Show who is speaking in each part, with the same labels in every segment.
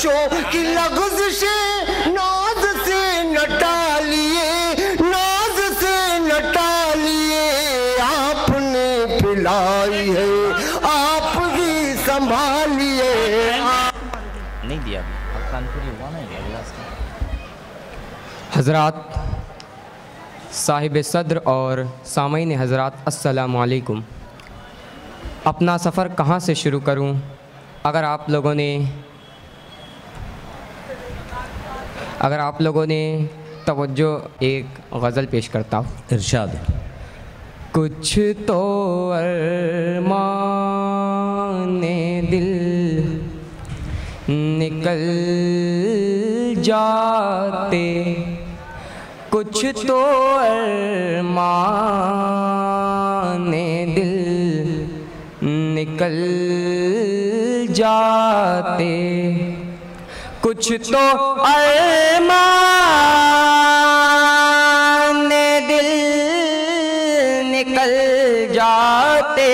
Speaker 1: बच्चों की लग़ज़िशे नाज से न टालिए, नाज से न टालिए। आपने पिलाई है आप ही संभालिए।
Speaker 2: नहीं दिया अब कानपुरी हुआ ना
Speaker 3: हज़रात, साहिब सद्र और सामईन हज़रात, अस्सलामु अलैकुम। अपना सफ़र कहाँ से शुरू करूँ? अगर आप लोगों ने तवज्जो, एक गज़ल पेश करता हूँ।
Speaker 2: इरशाद।
Speaker 3: कुछ तो अरमाने दिल निकल जाते, कुछ तो अरमाने दिल निकल जाते, कुछ तो अरमाने दिल निकल जाते।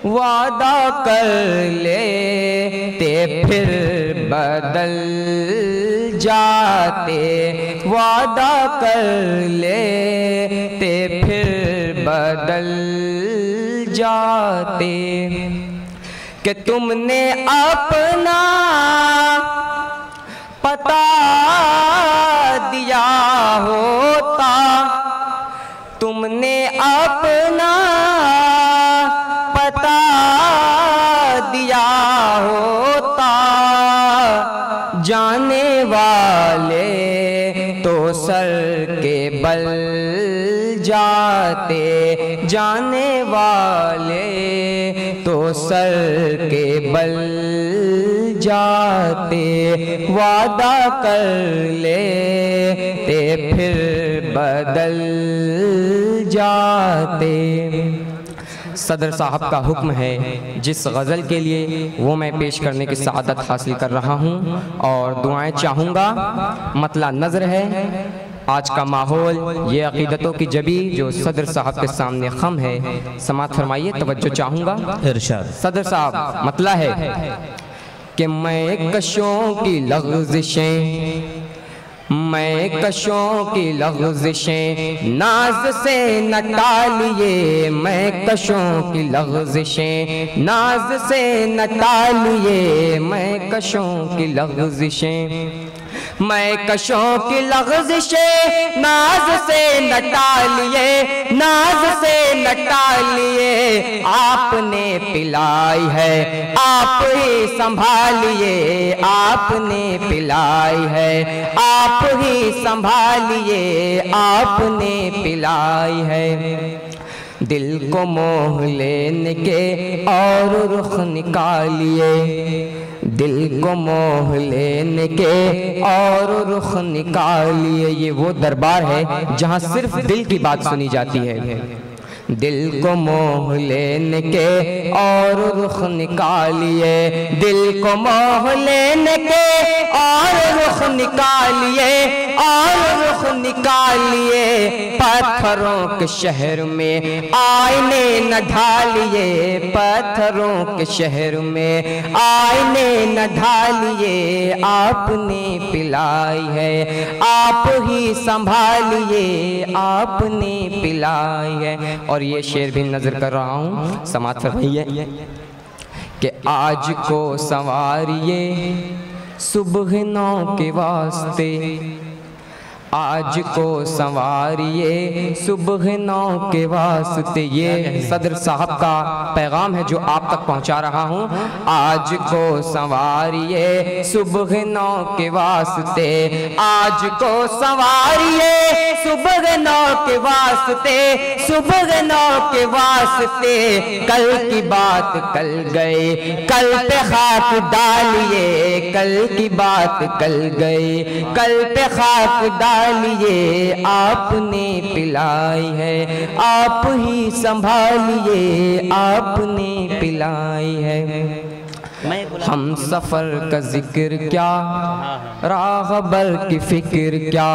Speaker 3: वादा कर लेते फिर बदल जाते, वादा कर लेते फिर बदल जाते। कि तुमने अपना पता दिया होता, तुमने अपना पता दिया होता। जाने वाले तो सर के बल जाते, जाने वाले तो सर के बल जाते। वादा कर लेते फिर बदल जाते। सदर साहब का हुक्म है, जिस गज़ल के लिए वो मैं पेश करने की सआदत हासिल कर रहा हूँ और दुआएं चाहूँगा। मतला नज़र है आज का माहौल, ये अक़ीदतों की जबी जो सदर साहब के सामने खम है। समात फरमाइए, तवज्जो चाहूँगा।
Speaker 2: इरशाद।
Speaker 3: सदर साहब, मतला है कि मैं कशों की लग़ज़िशें, मैं कशों की लग़ज़िशें नाज से न टालिए, मैं कशों की लग़ज़िशें नाज से न टालिए। मैं कशों की लग़ज़िशें, मैं कशों की लग़ज़िशें नाज से न टालिए, नाज से न टालिए। आपने पिलाई है आप ही संभालिए, आपने पिलाई है आप ही संभालिए, आपने पिलाई है। दिल को मोह लेने के और रुख निकालिए, दिल को मोह लेने के और रुख निकालिए। ये वो दरबार है जहाँ सिर्फ दिल की बात सुनी जाती है। दिल को मोह लेने के और रुख निकालिए, दिल को मोह लेने के और रुख निकालिए, और रुख निकालिए। पत्थरों के शहर में आईने न ढालिए, पत्थरों के शहर में आईने न ढालिए। आपने पिलाई है आप ही संभालिए, आपने पिलाई है। और ये शेर भी नजर कर रहा हूँ, समात फरमाइए कि आज को संवारिए सुबह नौ के वास्ते, आज को संवारिए सुबह नौ के वास्ते। ये सदर साहब का पैगाम है जो आप तक पहुंचा रहा हूं। आज को संवारिए सुबह नौ के वास्ते, आज को संवारिए सुबह नौ के वास्ते, सुबह नौ के वास्ते। कल की बात कल गए, कल पे खाक डालिए, कल की बात कल गए, कल पे खाक डालिए। आपने पिलाई है आप ही संभालिए, आपने पिलाई है। हम सफर का जिक्र क्या, राहबर की फिक्र क्या,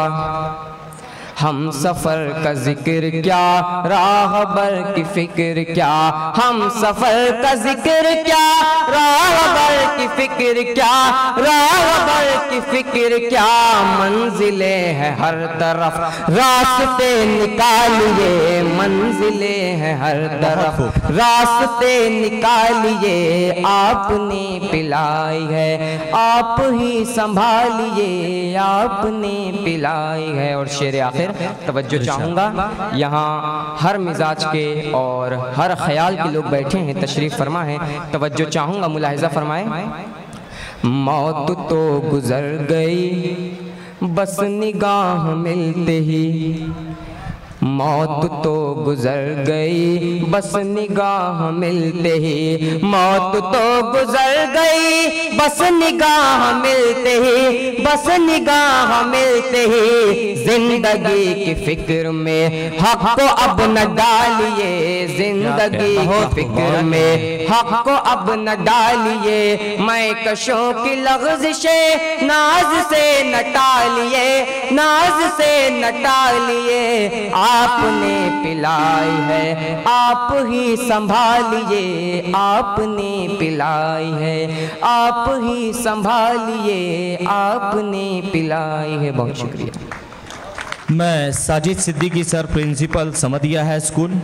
Speaker 3: हम सफ़र का जिक्र क्या, राहबर की फिक्र क्या, हम सफ़र का जिक्र क्या, राहबर की फिक्र क्या, राहबर की फिक्र क्या, मंजिले हैं हर तरफ रास्ते निकालिए, मंजिले हैं हर तरफ रास्ते निकालिए, आपने पिलाई है आप ही संभालिए, आपने पिलाई है। और शेर आखिर तवज्जो चाहूँगा, यहाँ हर मिजाज के और हर ख्याल के लोग बैठे हैं, तशरीफ़ फरमा है, तवज्जो चाहूँगा, मुलाहिज़ा फरमाए। मौत तो गुजर गई बस निगाह मिलते ही, मौत तो गुजर गई बस निगाह मिलते ही, मौत तो गुजर गई बस निगाह मिलते ही, बस निगाह मिलते ही, जिंदगी की फिक्र में हक को अब न डालिए, जिंदगी की फिक्र में हक को अब न डालिए, मैं कशों की लग़ज़िशें नाज से न टालिए, नाज से न टालिए, आपने पिलाई है आप ही संभालिए, आपने पिलाई है आप ही संभालिए, आपने पिलाई है। बहुत शुक्रिया।
Speaker 4: मैं साजिद सिद्दीकी सर, प्रिंसिपल समदिया है स्कूल।